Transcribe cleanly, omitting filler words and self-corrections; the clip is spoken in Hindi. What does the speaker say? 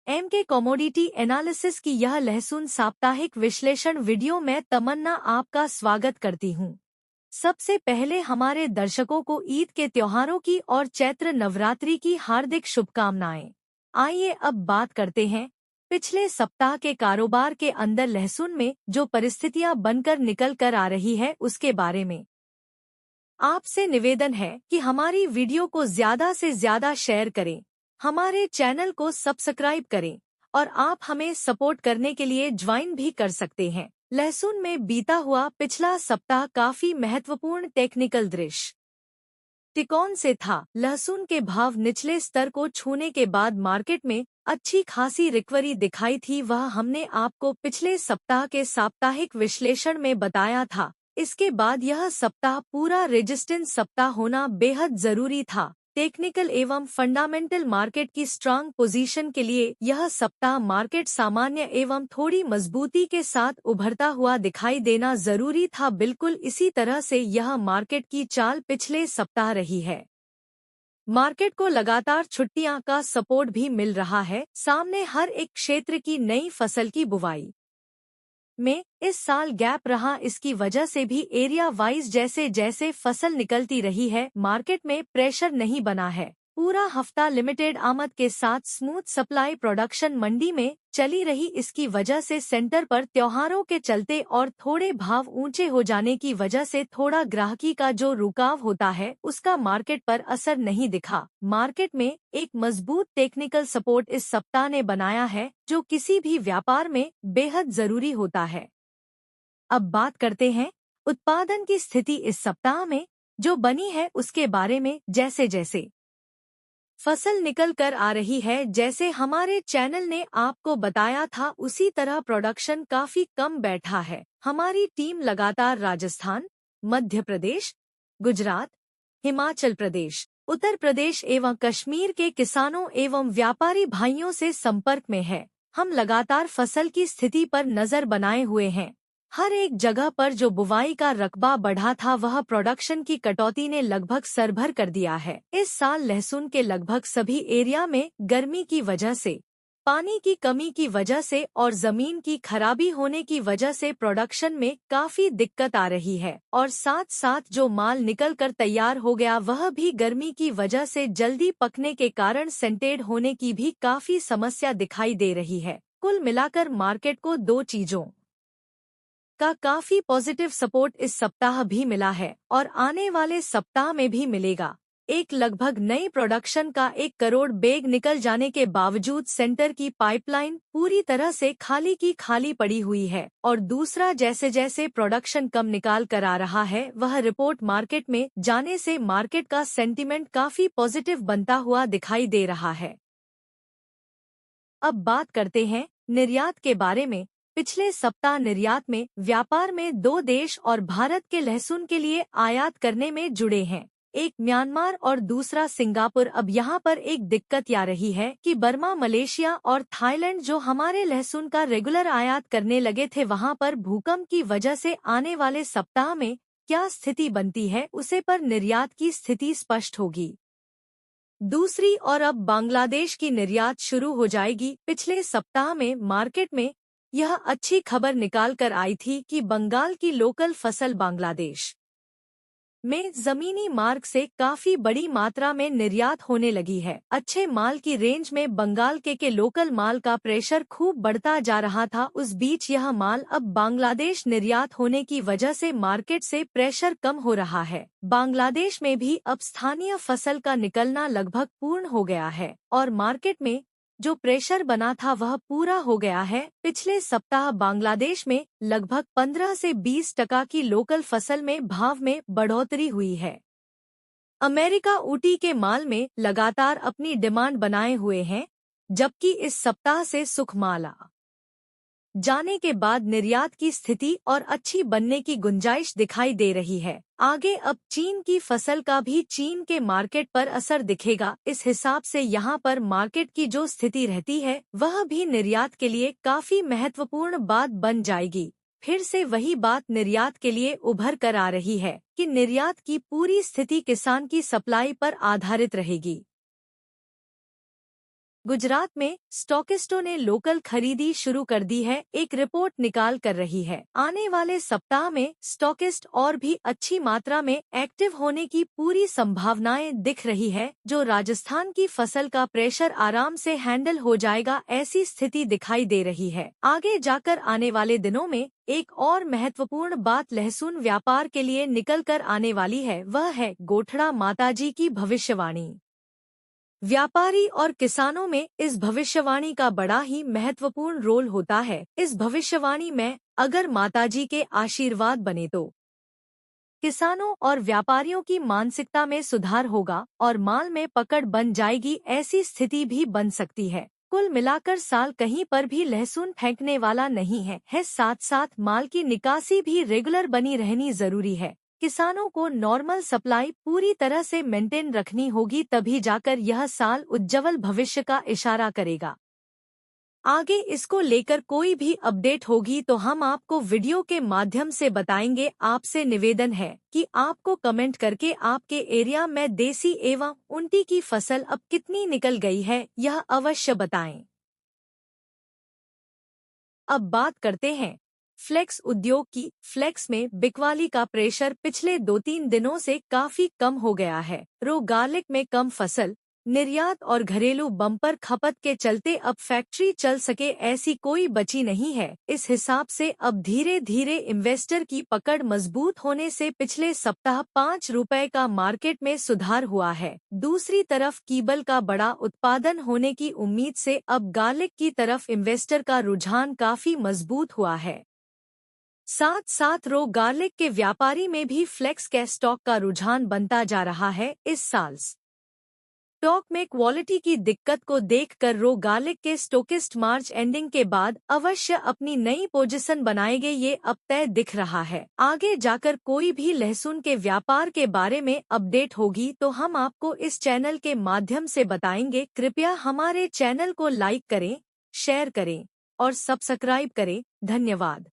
एमके कमोडिटी एनालिसिस की यह लहसुन साप्ताहिक विश्लेषण वीडियो में तमन्ना आपका स्वागत करती हूँ। सबसे पहले हमारे दर्शकों को ईद के त्योहारों की और चैत्र नवरात्रि की हार्दिक शुभकामनाएं। आइए अब बात करते हैं पिछले सप्ताह के कारोबार के अंदर लहसुन में जो परिस्थितियां बनकर निकल कर आ रही है उसके बारे में। आपसे निवेदन है कि हमारी वीडियो को ज्यादा से ज्यादा शेयर करें, हमारे चैनल को सब्सक्राइब करें और आप हमें सपोर्ट करने के लिए ज्वाइन भी कर सकते हैं। लहसुन में बीता हुआ पिछला सप्ताह काफी महत्वपूर्ण टेक्निकल दृष्टिकोण से था। लहसुन के भाव निचले स्तर को छूने के बाद मार्केट में अच्छी खासी रिकवरी दिखाई थी, वह हमने आपको पिछले सप्ताह के साप्ताहिक विश्लेषण में बताया था। इसके बाद यह सप्ताह पूरा रेजिस्टेंस सप्ताह होना बेहद जरूरी था। टेक्निकल एवं फंडामेंटल मार्केट की स्ट्रांग पोजीशन के लिए यह सप्ताह मार्केट सामान्य एवं थोड़ी मजबूती के साथ उभरता हुआ दिखाई देना जरूरी था। बिल्कुल इसी तरह से यह मार्केट की चाल पिछले सप्ताह रही है। मार्केट को लगातार छुट्टियां का सपोर्ट भी मिल रहा है। सामने हर एक क्षेत्र की नई फसल की बुवाई में इस साल गैप रहा, इसकी वजह से भी एरिया वाइज जैसे जैसे फसल निकलती रही है मार्केट में प्रेशर नहीं बना है। पूरा हफ्ता लिमिटेड आमद के साथ स्मूथ सप्लाई प्रोडक्शन मंडी में चली रही, इसकी वजह से सेंटर पर त्योहारों के चलते और थोड़े भाव ऊंचे हो जाने की वजह से थोड़ा ग्राहकी का जो रुकाव होता है उसका मार्केट पर असर नहीं दिखा। मार्केट में एक मजबूत टेक्निकल सपोर्ट इस सप्ताह ने बनाया है जो किसी भी व्यापार में बेहद जरूरी होता है। अब बात करते हैं उत्पादन की स्थिति इस सप्ताह में जो बनी है उसके बारे में। जैसे जैसे फसल निकल कर आ रही है, जैसे हमारे चैनल ने आपको बताया था, उसी तरह प्रोडक्शन काफी कम बैठा है। हमारी टीम लगातार राजस्थान, मध्य प्रदेश, गुजरात, हिमाचल प्रदेश, उत्तर प्रदेश एवं कश्मीर के किसानों एवं व्यापारी भाइयों से संपर्क में है। हम लगातार फसल की स्थिति पर नजर बनाए हुए हैं। हर एक जगह पर जो बुवाई का रकबा बढ़ा था वह प्रोडक्शन की कटौती ने लगभग सरभर कर दिया है। इस साल लहसुन के लगभग सभी एरिया में गर्मी की वजह से, पानी की कमी की वजह से और जमीन की खराबी होने की वजह से प्रोडक्शन में काफी दिक्कत आ रही है और साथ साथ जो माल निकल कर तैयार हो गया वह भी गर्मी की वजह से जल्दी पकने के कारण सेंटेड होने की भी काफी समस्या दिखाई दे रही है। कुल मिलाकर मार्केट को दो चीजों का काफी पॉजिटिव सपोर्ट इस सप्ताह भी मिला है और आने वाले सप्ताह में भी मिलेगा। एक, लगभग नई प्रोडक्शन का 1 करोड़ बैग निकल जाने के बावजूद सेंटर की पाइपलाइन पूरी तरह से खाली की खाली पड़ी हुई है और दूसरा, जैसे जैसे प्रोडक्शन कम निकाल कर आ रहा है वह रिपोर्ट मार्केट में जाने से मार्केट का सेंटीमेंट काफी पॉजिटिव बनता हुआ दिखाई दे रहा है। अब बात करते हैं निर्यात के बारे में। पिछले सप्ताह निर्यात में व्यापार में दो देश और भारत के लहसुन के लिए आयात करने में जुड़े हैं, एक म्यांमार और दूसरा सिंगापुर। अब यहाँ पर एक दिक्कत आ रही है कि बर्मा, मलेशिया और थाईलैंड जो हमारे लहसुन का रेगुलर आयात करने लगे थे, वहाँ पर भूकंप की वजह से आने वाले सप्ताह में क्या स्थिति बनती है उसे पर निर्यात की स्थिति स्पष्ट होगी। दूसरी और अब बांग्लादेश की निर्यात शुरू हो जाएगी। पिछले सप्ताह में मार्केट में यह अच्छी खबर निकाल कर आई थी कि बंगाल की लोकल फसल बांग्लादेश में जमीनी मार्ग से काफी बड़ी मात्रा में निर्यात होने लगी है। अच्छे माल की रेंज में बंगाल के लोकल माल का प्रेशर खूब बढ़ता जा रहा था। उस बीच यह माल अब बांग्लादेश निर्यात होने की वजह से मार्केट से प्रेशर कम हो रहा है। बांग्लादेश में भी अब स्थानीय फसल का निकलना लगभग पूर्ण हो गया है और मार्केट में जो प्रेशर बना था वह पूरा हो गया है। पिछले सप्ताह बांग्लादेश में लगभग 15 से 20% की लोकल फसल में भाव में बढ़ोतरी हुई है। अमेरिका ऊटी के माल में लगातार अपनी डिमांड बनाए हुए हैं, जबकि इस सप्ताह से सुख माल आ जाने के बाद निर्यात की स्थिति और अच्छी बनने की गुंजाइश दिखाई दे रही है। आगे अब चीन की फसल का भी चीन के मार्केट पर असर दिखेगा। इस हिसाब से यहाँ पर मार्केट की जो स्थिति रहती है वह भी निर्यात के लिए काफी महत्वपूर्ण बात बन जाएगी। फिर से वही बात निर्यात के लिए उभर कर आ रही है कि निर्यात की पूरी स्थिति किसान की सप्लाई पर आधारित रहेगी। गुजरात में स्टॉकिस्टों ने लोकल खरीदी शुरू कर दी है, एक रिपोर्ट निकाल कर रही है। आने वाले सप्ताह में स्टॉकिस्ट और भी अच्छी मात्रा में एक्टिव होने की पूरी संभावनाएं दिख रही है, जो राजस्थान की फसल का प्रेशर आराम से हैंडल हो जाएगा, ऐसी स्थिति दिखाई दे रही है। आगे जाकर आने वाले दिनों में एक और महत्वपूर्ण बात लहसुन व्यापार के लिए निकल कर आने वाली है, वह है गोठड़ा माताजी की भविष्यवाणी। व्यापारी और किसानों में इस भविष्यवाणी का बड़ा ही महत्वपूर्ण रोल होता है। इस भविष्यवाणी में अगर माताजी के आशीर्वाद बने तो किसानों और व्यापारियों की मानसिकता में सुधार होगा और माल में पकड़ बन जाएगी, ऐसी स्थिति भी बन सकती है। कुल मिलाकर साल कहीं पर भी लहसुन फेंकने वाला नहीं है। साथ साथ माल की निकासी भी रेगुलर बनी रहनी जरूरी है। किसानों को नॉर्मल सप्लाई पूरी तरह से मेंटेन रखनी होगी, तभी जाकर यह साल उज्जवल भविष्य का इशारा करेगा। आगे इसको लेकर कोई भी अपडेट होगी तो हम आपको वीडियो के माध्यम से बताएंगे। आपसे निवेदन है कि आपको कमेंट करके आपके एरिया में देसी एवं उंटी की फसल अब कितनी निकल गई है, यह अवश्य बताएं। अब बात करते हैं फ्लेक्स उद्योग की। फ्लेक्स में बिकवाली का प्रेशर पिछले 2-3 दिनों से काफी कम हो गया है। रो गार्लिक में कम फसल, निर्यात और घरेलू बम्पर खपत के चलते अब फैक्ट्री चल सके ऐसी कोई बची नहीं है। इस हिसाब से अब धीरे धीरे इन्वेस्टर की पकड़ मजबूत होने से पिछले सप्ताह 5 रुपए का मार्केट में सुधार हुआ है। दूसरी तरफ कीबल का बड़ा उत्पादन होने की उम्मीद से अब गार्लिक की तरफ इन्वेस्टर का रुझान काफी मजबूत हुआ है। साथ साथ रो गार्लिक के व्यापारी में भी फ्लेक्स के स्टॉक का रुझान बनता जा रहा है। इस साल स्टॉक में क्वालिटी की दिक्कत को देखकर रो गार्लिक के स्टोकिस्ट मार्च एंडिंग के बाद अवश्य अपनी नई पोजीशन बनाएंगे, ये अब तय दिख रहा है। आगे जाकर कोई भी लहसुन के व्यापार के बारे में अपडेट होगी तो हम आपको इस चैनल के माध्यम से बताएंगे। कृपया हमारे चैनल को लाइक करें, शेयर करें और सब्सक्राइब करें। धन्यवाद।